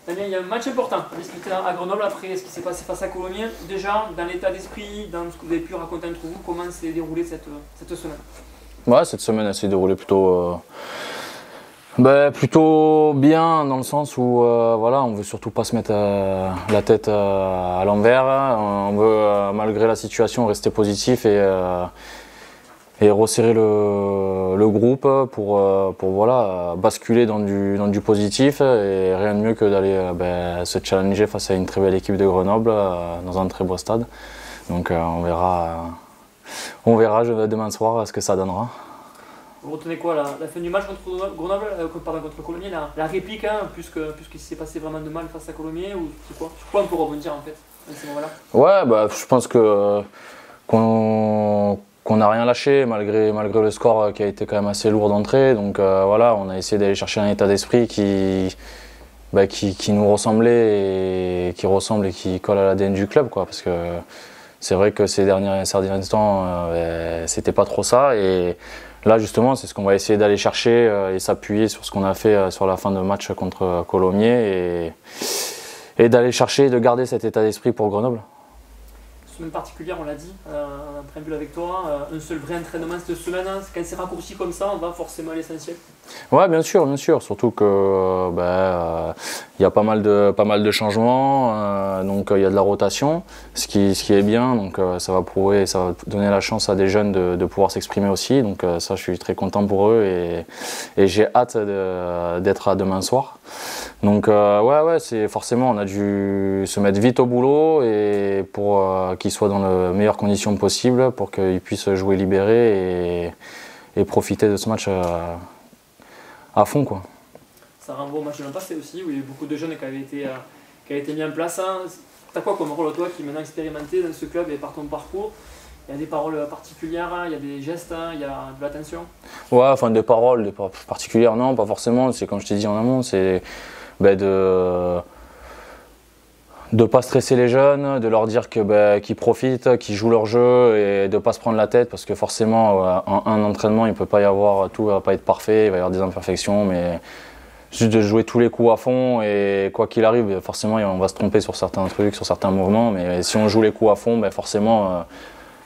Damien, il y a un match important à discuter à Grenoble après ce qui s'est passé face à Colomiers. Déjà, dans l'état d'esprit, dans ce que vous avez pu raconter entre vous, comment s'est déroulée cette semaine? Ouais, cette semaine elle s'est déroulée plutôt bien dans le sens où voilà, on veut surtout pas se mettre la tête à l'envers. On veut malgré la situation rester positif et resserrer le groupe pour voilà, basculer dans du positif et rien de mieux que d'aller se challenger face à une très belle équipe de Grenoble dans un très beau stade. Donc on verra demain soir ce que ça donnera. Vous retenez quoi, la fin du match contre Grenoble, contre Colomiers, la réplique, hein, plus qu'il s'est passé vraiment de mal face à Colomiers, ou c'est quoi? Sur quoi on peut rebondir en fait à ce moment-là? Ouais, je pense qu'on n'a rien lâché malgré le score qui a été quand même assez lourd d'entrée. Donc voilà, on a essayé d'aller chercher un état d'esprit qui nous ressemblait et qui ressemble et qui colle à l'ADN du club, quoi. Parce que c'est vrai que ces derniers temps, c'était pas trop ça. Et là justement, c'est ce qu'on va essayer d'aller chercher et s'appuyer sur ce qu'on a fait sur la fin de match contre Colomiers et d'aller chercher de garder cet état d'esprit pour Grenoble. Semaine particulière, on l'a dit, en préambule avec toi, un seul vrai entraînement cette semaine, quand c'est raccourci comme ça, on va forcément à l'essentiel. Ouais, bien sûr, surtout que y a pas mal de changements, donc il y a de la rotation, ce qui est bien, donc ça va donner la chance à des jeunes de pouvoir s'exprimer aussi, donc ça je suis très content pour eux et j'ai hâte d'être à demain soir. Donc c'est forcément on a dû se mettre vite au boulot et pour qu'ils soient dans les meilleures conditions possibles pour qu'ils puissent jouer libérés et profiter de ce match à fond, quoi. Ça renvoie au match de l'an passé aussi, où il y a eu beaucoup de jeunes qui avaient été mis en place. T'as quoi comme rôle, toi, qui est maintenant expérimenté dans ce club et par ton parcours? Il y a des paroles particulières, il y a des gestes, il y a de l'attention? Ouais, enfin des paroles particulières, non, pas forcément. C'est comme je t'ai dit en amont, c'est de pas stresser les jeunes, de leur dire qu'ils profitent, qu'ils jouent leur jeu et de pas se prendre la tête parce que forcément un entraînement il peut pas y avoir, tout va pas être parfait, il va y avoir des imperfections, mais juste de jouer tous les coups à fond et quoi qu'il arrive, forcément on va se tromper sur certains trucs, sur certains mouvements, mais si on joue les coups à fond, forcément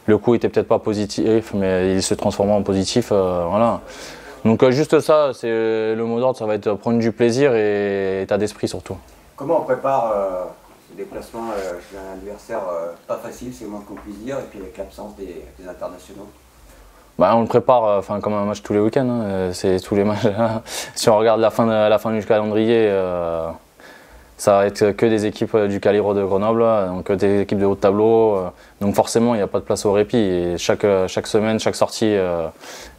le coup était peut-être pas positif, mais il se transforme en positif, voilà. Donc juste ça, c'est le mot d'ordre, ça va être prendre du plaisir et état d'esprit surtout. Comment on prépare ce déplacement chez un adversaire pas facile, c'est le moins qu'on puisse dire, et puis avec l'absence des internationaux? On le prépare comme un match tous les week-ends, hein. C'est tous les matchs. Si on regarde la fin du calendrier, ça va être que des équipes du Caliro de Grenoble, donc des équipes de haut de tableau. Donc forcément, il n'y a pas de place au répit. Et chaque semaine, chaque sortie,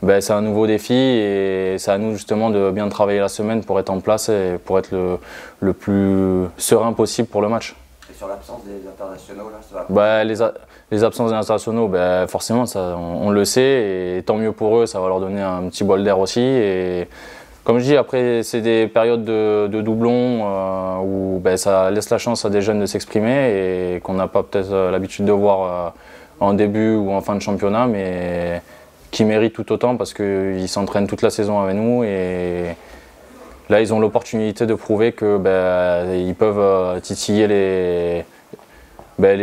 c'est un nouveau défi. Et c'est à nous justement de bien travailler la semaine pour être en place et pour être le plus serein possible pour le match. Et sur l'absence des internationaux, là, ça va les absences des internationaux, forcément, ça, on le sait. Et tant mieux pour eux, ça va leur donner un petit bol d'air aussi. Et comme je dis, après, c'est des périodes de doublons où ça laisse la chance à des jeunes de s'exprimer et qu'on n'a pas peut-être l'habitude de voir en début ou en fin de championnat, mais qui méritent tout autant parce qu'ils s'entraînent toute la saison avec nous et là, ils ont l'opportunité de prouver qu'ils peuvent titiller les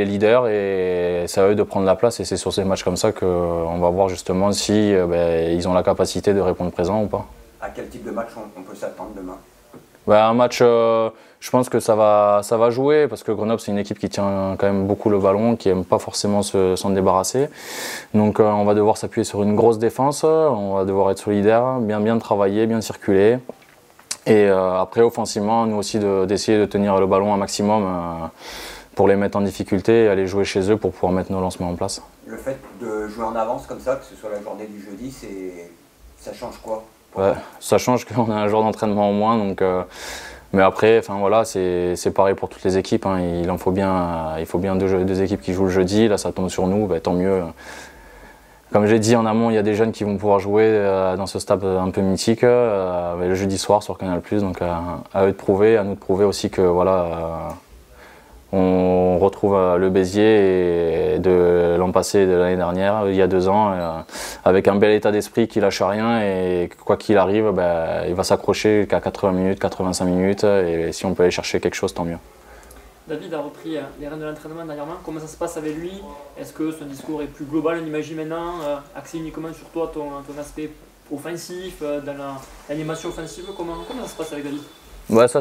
leaders et c'est à eux de prendre la place et c'est sur ces matchs comme ça qu'on va voir justement si ils ont la capacité de répondre présent ou pas. À quel type de match on peut s'attendre demain? Un match, je pense que ça va jouer parce que Grenoble c'est une équipe qui tient quand même beaucoup le ballon, qui aime pas forcément s'en débarrasser. Donc on va devoir s'appuyer sur une grosse défense, on va devoir être solidaire, bien travailler, bien circuler. Et après offensivement, nous aussi d'essayer de tenir le ballon un maximum pour les mettre en difficulté et aller jouer chez eux pour pouvoir mettre nos lancements en place. Le fait de jouer en avance comme ça, que ce soit la journée du jeudi, ça change quoi? Ouais, ça change qu'on a un jour d'entraînement en moins, donc, mais après, voilà, c'est pareil pour toutes les équipes, hein. Il faut bien deux équipes qui jouent le jeudi, là ça tombe sur nous, tant mieux. Comme j'ai dit en amont, il y a des jeunes qui vont pouvoir jouer dans ce stade un peu mythique le jeudi soir sur Canal+, donc à eux de prouver, à nous de prouver aussi que voilà, on retrouve le Béziers de l'an passé, de l'année dernière, il y a 2 ans, avec un bel état d'esprit qui lâche rien et quoi qu'il arrive, il va s'accrocher jusqu'à 80 minutes, 85 minutes et si on peut aller chercher quelque chose, tant mieux. David a repris les rênes de l'entraînement dernièrement. Comment ça se passe avec lui? Est-ce que son discours est plus global, on imagine maintenant, axé uniquement sur toi, ton aspect offensif, dans l'animation offensive? Comment ça se passe avec David?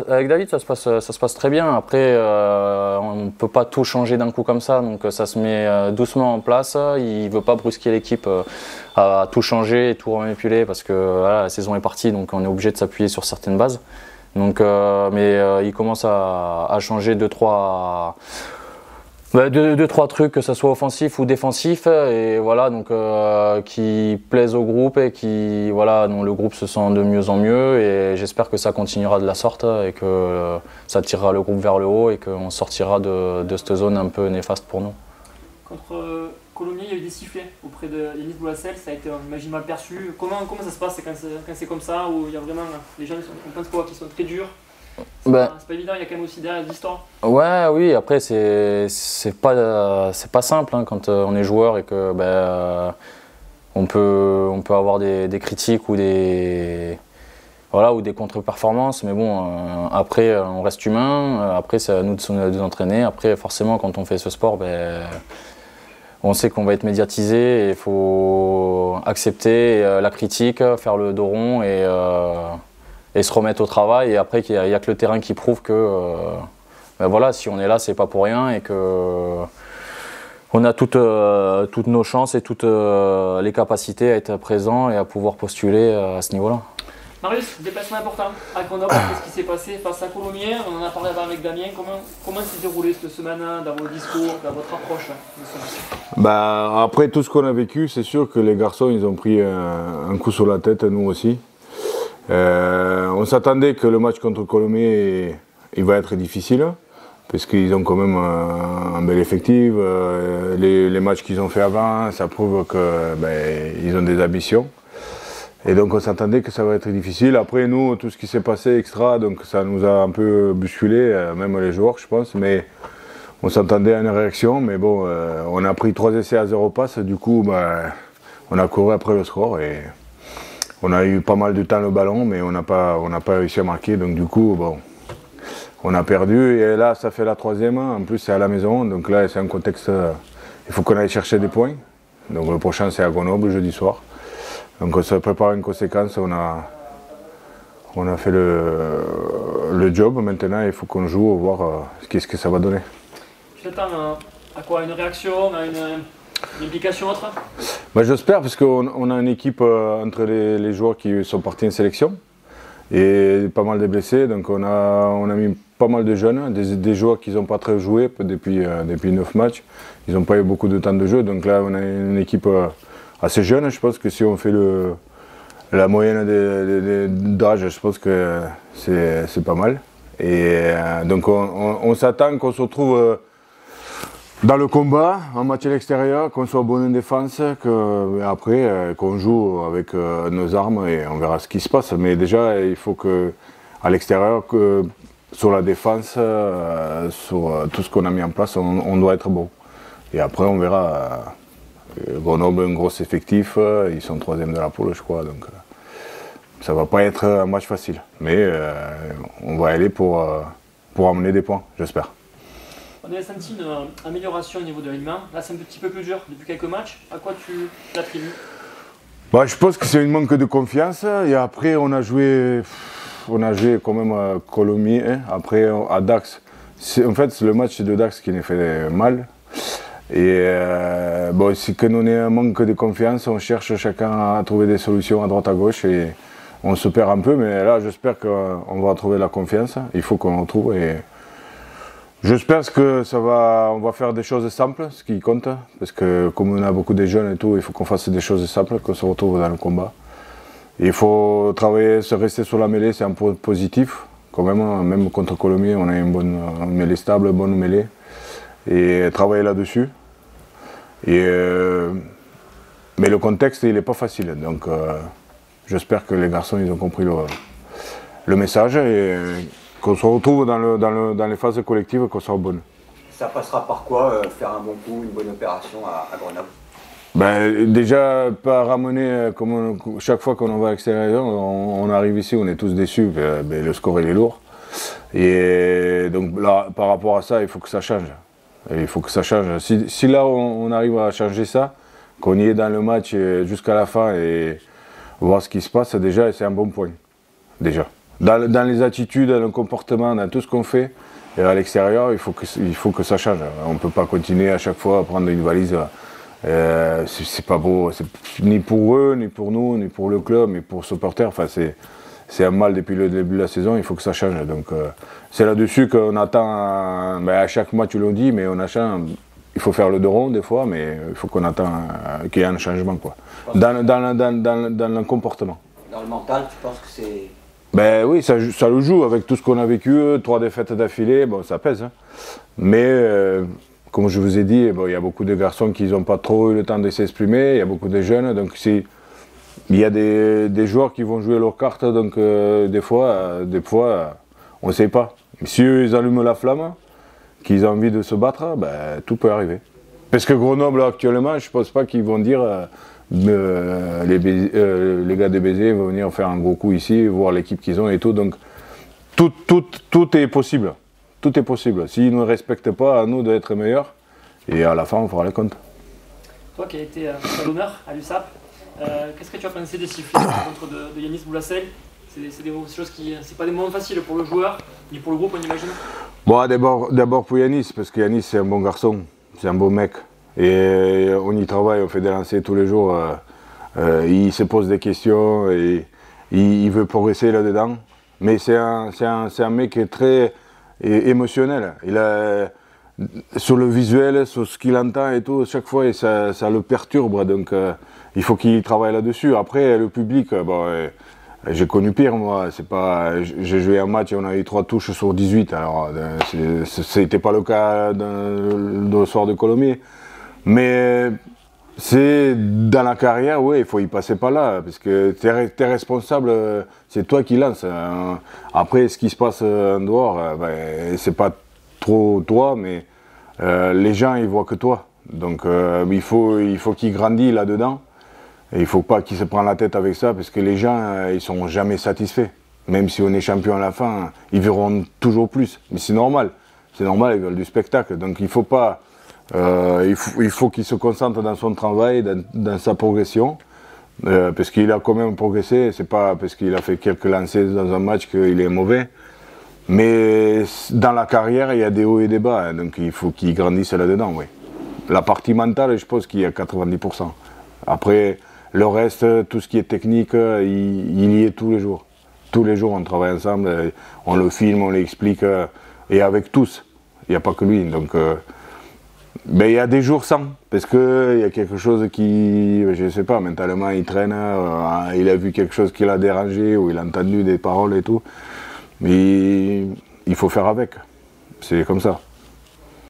Avec David, ça se passe très bien. Après, on ne peut pas tout changer d'un coup comme ça, donc ça se met doucement en place. Il ne veut pas brusquer l'équipe à tout changer et tout manipuler parce que voilà, la saison est partie, donc on est obligé de s'appuyer sur certaines bases. Donc, il commence à changer 2-3 trucs, que ce soit offensif ou défensif, et voilà, donc qui plaisent au groupe et qui, voilà, donc le groupe se sent de mieux en mieux et j'espère que ça continuera de la sorte et que ça tirera le groupe vers le haut et qu'on sortira de cette zone un peu néfaste pour nous. Contre Colomiers, il y a eu des sifflets auprès de Yanis Boulassel, ça a été, on imagine, mal perçu. Comment ça se passe quand c'est comme ça, où il y a vraiment les gens on pense quoi, qui sont très durs? C'est pas évident, il y a quand même aussi derrière l'histoire. Ouais, oui, après c'est pas simple hein, quand on est joueur et que on peut avoir des critiques ou des contre-performances, mais bon, après on reste humain, après c'est à nous de nous entraîner. Après forcément quand on fait ce sport, on sait qu'on va être médiatisé et il faut accepter la critique, faire le dos rond et se remettre au travail. Et après, il n'y a que le terrain qui prouve que voilà, si on est là, c'est pas pour rien et que on a toutes nos chances et toutes les capacités à être présents et à pouvoir postuler à ce niveau-là. Marius, déplacement important à Grenoble, qu'est-ce qui s'est passé face à Colomiers? On en a parlé avant avec Damien. Comment s'est déroulé cette semaine dans vos discours, dans votre approche Après tout ce qu'on a vécu, c'est sûr que les garçons ils ont pris un coup sur la tête, nous aussi. On s'attendait que le match contre Colomiers il va être difficile, parce qu'ils ont quand même un bel effectif. Les matchs qu'ils ont fait avant, ça prouve qu'ils ont des ambitions. Et donc on s'attendait que ça va être difficile. Après nous, tout ce qui s'est passé extra, donc ça nous a un peu bousculé, même les joueurs je pense, mais on s'attendait à une réaction. Mais bon, on a pris 3 essais à 0 passes, du coup on a couru après le score et on a eu pas mal de temps le ballon, mais on n'a pas réussi à marquer, donc du coup bon, on a perdu. Et là ça fait la 3e, en plus c'est à la maison, donc là c'est un contexte, il faut qu'on aille chercher des points. Donc le prochain c'est à Grenoble jeudi soir. Donc on se prépare une conséquence, on a fait le job, maintenant il faut qu'on joue, voir qu'est-ce que ça va donner. Tu t'attends à quoi? Une réaction, à une implication autre? J'espère, parce qu'on a une équipe entre les joueurs qui sont partis en sélection et pas mal de blessés, donc on a mis pas mal de jeunes, des joueurs qui n'ont pas très joué depuis 9 matchs, ils n'ont pas eu beaucoup de temps de jeu, donc là on a une équipe assez jeune. Je pense que si on fait la moyenne d'âge, je pense que c'est pas mal. Et donc on s'attend qu'on se retrouve dans le combat, en match à l'extérieur, qu'on soit bon en défense, après qu'on joue avec nos armes et on verra ce qui se passe. Mais déjà, il faut qu'à l'extérieur, sur la défense, sur tout ce qu'on a mis en place, on doit être bon. Et après, on verra. Grenoble, un gros effectif, ils sont 3e de la poule, je crois, donc ça va pas être un match facile. Mais on va aller pour amener des points, j'espère. On avait senti une amélioration au niveau de l'alignement. Là, c'est un petit peu plus dur depuis quelques matchs. À quoi tu l'attribues? Je pense que c'est un manque de confiance. Et après, on a joué quand même à Colomiers, hein. Après à Dax. En fait, c'est le match de Dax qui nous fait mal. Et c'est que nous on est un manque de confiance, on cherche chacun à trouver des solutions à droite à gauche et on se perd un peu, mais là j'espère qu'on va trouver la confiance, il faut qu'on en trouve et j'espère que on va faire des choses simples, ce qui compte, parce que comme on a beaucoup de jeunes et tout, il faut qu'on fasse des choses simples, qu'on se retrouve dans le combat. Et il faut travailler, se rester sur la mêlée, c'est un point positif, quand même contre Colomiers, on a une bonne mêlée stable, une bonne mêlée. Et travailler là-dessus. Mais le contexte, il n'est pas facile. Donc j'espère que les garçons ils ont compris le message et qu'on se retrouve dans les phases collectives, qu'on soit bonne. Ça passera par quoi faire un bon coup, une bonne opération à Grenoble? Ben, déjà, pas ramener, chaque fois qu'on va à l'extérieur, on arrive ici, on est tous déçus, ben, le score il est lourd. Et donc là, par rapport à ça, il faut que ça change. Il faut que ça change. Si là on arrive à changer ça, qu'on y est dans le match jusqu'à la fin et voir ce qui se passe, déjà c'est un bon point. Déjà. Dans les attitudes, dans le comportement, dans tout ce qu'on fait, et à l'extérieur, il faut que ça change. On ne peut pas continuer à chaque fois à prendre une valise. C'est pas beau, ni pour eux, ni pour nous, ni pour le club, ni pour les supporters. Enfin, c'est un mal depuis le début de la saison, il faut que ça change. Donc c'est là-dessus qu'on attend, ben, à chaque match tu l'as dit, mais on attend, il faut faire le dos rond des fois, mais il faut qu'on attend qu'il y ait un changement, quoi. Dans le comportement. Dans le mental, tu penses que c'est... Ben oui, ça le joue avec tout ce qu'on a vécu, 3 défaites d'affilée, bon ça pèse. Hein. Mais comme je vous ai dit, bon, il y a beaucoup de garçons qui n'ont pas trop eu le temps de s'exprimer, il y a beaucoup de jeunes, donc il y a des joueurs qui vont jouer leurs cartes, donc des fois on ne sait pas. Si eux, ils allument la flamme, qu'ils ont envie de se battre, ben, tout peut arriver. Parce que Grenoble, actuellement, je ne pense pas qu'ils vont dire les gars des Béziers vont venir faire un gros coup ici, voir l'équipe qu'ils ont et tout. Donc tout est possible. Tout est possible. S'ils ne respectent pas, à nous d'être meilleurs. Et à la fin, on fera les comptes. Toi qui as été à l'honneur à l'USAP, qu'est-ce que tu as pensé des sifflets contre de Yanis Boulassel? C'est des choses qui, c'est pas des moments faciles pour le joueur, ni pour le groupe, on imagine. Bon, d'abord pour Yanis, parce que Yanis c'est un bon garçon, c'est un beau mec. Et on y travaille, on fait des lancers tous les jours. Il se pose des questions et il veut progresser là-dedans. Mais c'est un mec qui est très émotionnel. Sur le visuel, sur ce qu'il entend et tout, chaque fois ça le perturbe. Donc il faut qu'il travaille là-dessus. Après, le public, j'ai connu pire, moi. J'ai joué un match et on a eu 3 touches sur 18. Alors, c'était pas le cas le soir de Colomiers. Mais c'est dans la carrière, oui, il faut y passer par là. Parce que tu es responsable, c'est toi qui lances. Après, ce qui se passe en dehors, c'est pas trop toi, mais les gens, ils voient que toi. Donc, il faut qu'il grandisse là-dedans. Et il ne faut pas qu'il se prenne la tête avec ça, parce que les gens, ils ne sont jamais satisfaits. Même si on est champion à la fin, ils verront toujours plus. Mais c'est normal. C'est normal, ils veulent du spectacle. Donc il faut pas... il faut qu'il se concentre dans son travail, dans sa progression. Parce qu'il a quand même progressé. C'est pas parce qu'il a fait quelques lancers dans un match qu'il est mauvais. Mais dans la carrière, il y a des hauts et des bas. Hein, donc il faut qu'il grandisse là-dedans, oui. La partie mentale, je pense qu'il y a 90%. Après... Le reste, tout ce qui est technique, il y est tous les jours. Tous les jours, on travaille ensemble, on le filme, on l'explique, et avec tous. Il n'y a pas que lui. Donc, il y a des jours sans, parce qu'il y a quelque chose qui, je ne sais pas, mentalement, il traîne, il a vu quelque chose qui l'a dérangé, ou il a entendu des paroles et tout. Mais il faut faire avec. C'est comme ça.